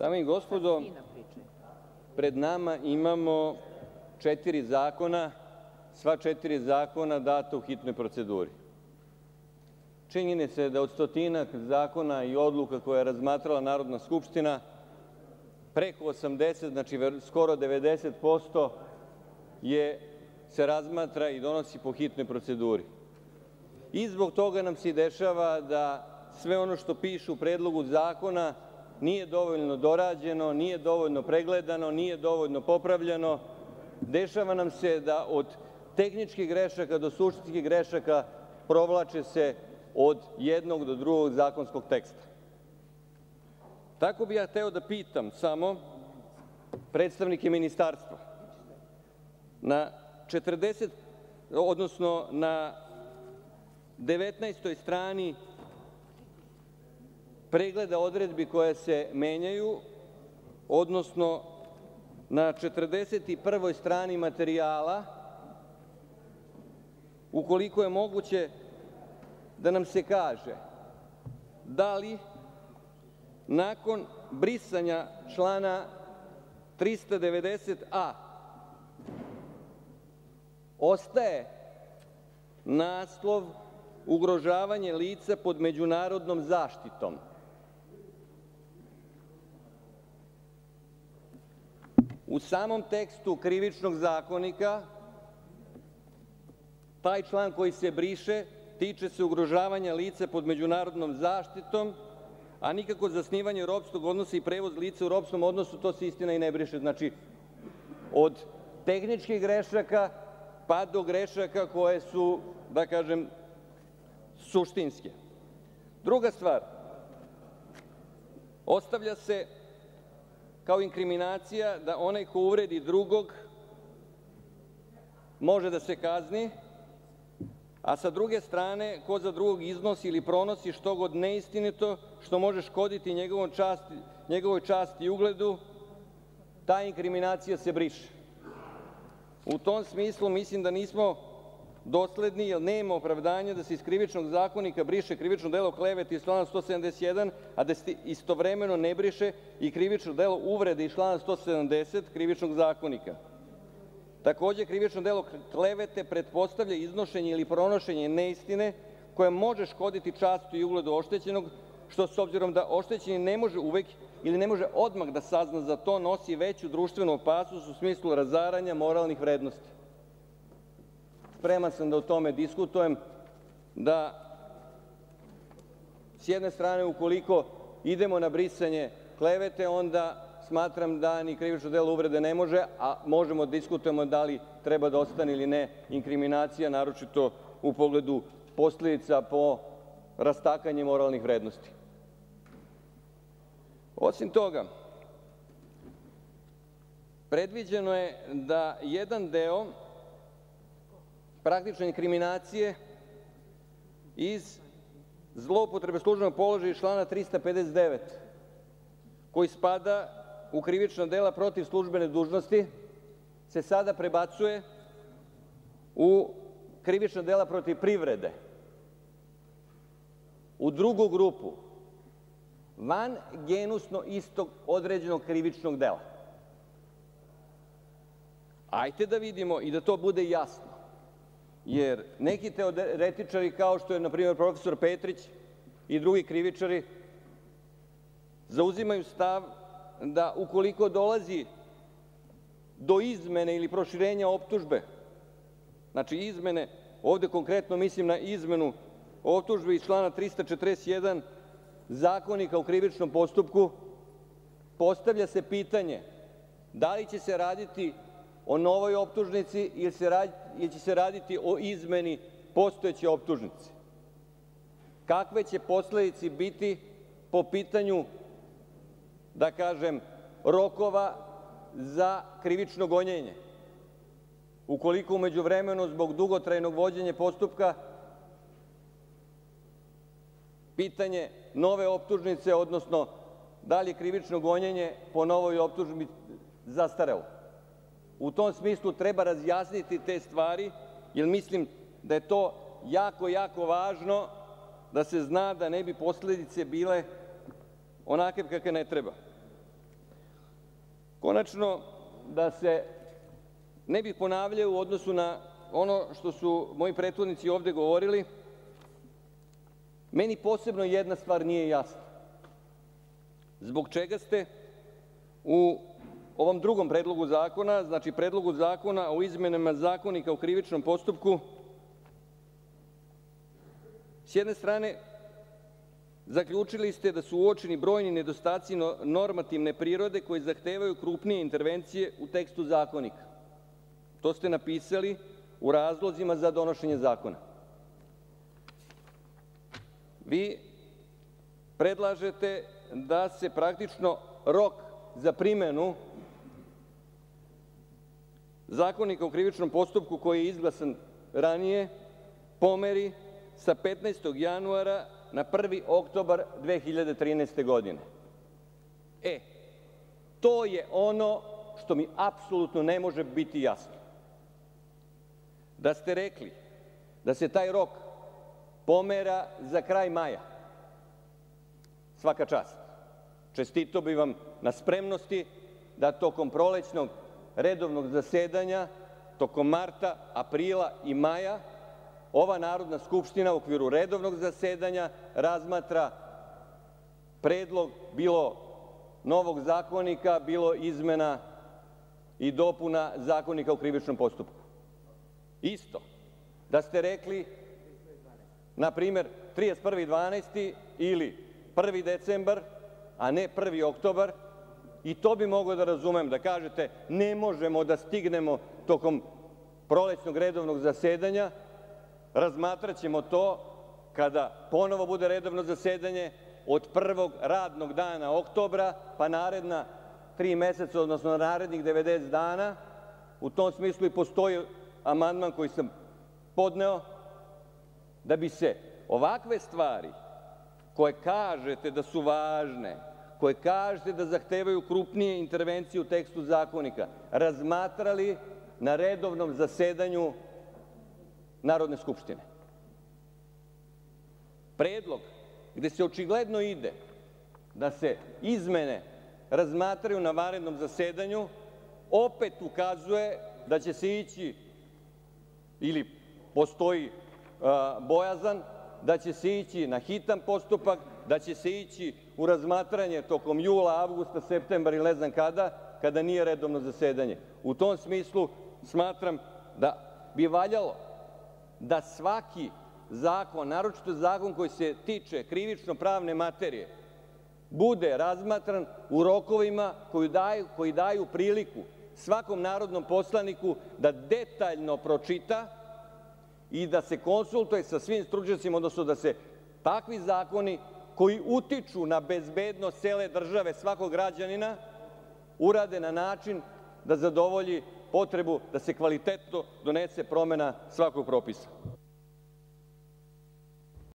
Dame i gospodo, pred nama imamo 4 zakona, sva 4 zakona data u hitnoj proceduri. Činjenica je da od stotinak zakona i odluka koje je razmatrala Narodna skupština, preko 80, znači skoro 90% se razmatra i donosi po hitnoj proceduri. I zbog toga nam se i dešava da sve ono što piše u predlogu zakona nije dovoljno dorađeno, nije dovoljno pregledano, nije dovoljno popravljeno. Dešava nam se da od tehničkih grešaka do suštinskih grešaka provlače se od jednog do drugog zakonskog teksta. Tako bih ja hteo da pitam samo predstavnike ministarstva. Na 19. strani pregleda odredbi koje se menjaju, odnosno na 41. strani materijala, ukoliko je moguće da nam se kaže da li nakon brisanja člana 390a ostaje naslov ugrožavanje lica pod međunarodnom zaštitom. U samom tekstu Krivičnog zakonika taj član koji se briše tiče se ugrožavanja lica pod međunarodnom zaštitom, a nikako zasnivanje ropskog odnosa i prevoz lica u ropskom odnosu, to se istina i ne briše. Znači, od tehničkih grešaka pa do grešaka koje su, da kažem, suštinske. Druga stvar, ostavlja se kao inkriminacija da onaj ko uvredi drugog može da se kazni, a sa druge strane, ko za drugog iznosi ili pronosi što god neistinito, što može škoditi njegovoj časti i ugledu, ta inkriminacija se briše. U tom smislu mislim da nismo dosledni, jer nema opravdanja da se iz Krivičnog zakonika briše krivično delo klevete iz člana 171, a da se istovremeno ne briše i krivično delo uvrede iz člana 170 Krivičnog zakonika. Takođe, krivično delo klevete pretpostavlja iznošenje ili pronošenje neistine koja može škoditi časti i ugledu oštećenog, što s obzirom da oštećeni ne može uvek ili ne može odmah da sazna za to, nosi veću društvenu opasnost u smislu razaranja moralnih vrednosti. Spreman sam da o tome diskutujem, da s jedne strane, ukoliko idemo na brisanje klevete, onda smatram da ni krivično delo uvrede ne može, a možemo da diskutujemo da li treba da ostane ili ne inkriminacija, naročito u pogledu posledica po rastakanje moralnih vrednosti. Osim toga, predviđeno je da jedan deo praktične inkriminacije iz zloupotrebe službenog položaja iz člana 359, koji spada u krivična dela protiv službene dužnosti, se sada prebacuje u krivična dela protiv privrede, u drugu grupu, van genusno istog određenog krivičnog dela. Ajte da vidimo i da to bude jasno, jer neki teoretičari, kao što je, na primjer, profesor Petrić i drugi krivičari, zauzimaju stav da ukoliko dolazi do izmene ili proširenja optužbe, znači izmene, ovde konkretno mislim na izmenu optužbe iz člana 341 Zakonika o krivičnom postupku, postavlja se pitanje da li će se raditi o novoj optužnici ili će se raditi o izmeni postojeće optužnice. Kakve će posledice biti po pitanju, da kažem, rokova za krivično gonjenje? Ukoliko u međuvremenu zbog dugotrajnog vođenja postupka pitanje nove optužnice, odnosno da li je krivično gonjenje po novoj optužbi zastarelo. U tom smislu treba razjasniti te stvari, jer mislim da je to jako, jako važno da se zna da ne bi posledice bile onake kakve ne treba. Konačno, da se ne bih ponavljao u odnosu na ono što su moji prethodnici ovde govorili, meni posebno jedna stvar nije jasna. Zbog čega ste u ovom drugom predlogu zakona, znači Predlogu zakona o izmenama Zakonika o krivičnom postupku, s jedne strane zaključili ste da su uočeni brojni nedostaci normativne prirode koji zahtevaju krupnije intervencije u tekstu zakonika. To ste napisali u razlozima za donošenje zakona. Vi predlažete da se praktično rok za primenu Zakonika o krivičnom postupku, koji je izglasan ranije, pomeri sa 15. januara na 1. oktobar 2013. godine. To je ono što mi apsolutno ne može biti jasno. Da ste rekli da se taj rok pomera za kraj maja, svaka čast. Čestitao bih vam na spremnosti da tokom prolećnog redovnog zasedanja, tokom marta, aprila i maja, ova Narodna skupština u okviru redovnog zasedanja razmatra predlog bilo novog zakonika, bilo izmena i dopuna Zakonika o krivičnom postupku. Isto. Da ste rekli, na primer, 31.12. ili 1. decembar, a ne 1. oktobar, i to bi mogao da razumem, da kažete ne možemo da stignemo tokom prolećnog redovnog zasedanja, razmatraćemo to kada ponovo bude redovno zasedanje od prvog radnog dana oktobra, pa naredna 3 meseca, odnosno narednih 90 dana. U tom smislu i postoji amandman koji sam podneo, da bi se ovakve stvari koje kažete da su važne, koje kažete da zahtevaju krupnije intervencije u tekstu zakonika, razmatrali na redovnom zasedanju Narodne skupštine. Predlog gde se očigledno ide da se izmene razmatraju na vanrednom zasedanju opet ukazuje da će se ići, ili postoji bojazan, da će se ići na hitan postupak, da će se ići u razmatranje tokom jula, avgusta, septembra ili ne znam kada nije redovno zasedanje. U tom smislu smatram da bi valjalo da svaki zakon, naročito zakon koji se tiče krivično-pravne materije, bude razmatran u rokovima koji daju priliku svakom narodnom poslaniku da detaljno pročita i da se konsultuje sa svim stručnjacima, odnosno da se takvi zakoni koji utiču na bezbednost cele države, svakog građanina, urade na način da zadovolji potrebu da se kvalitetno donese promena svakog propisa.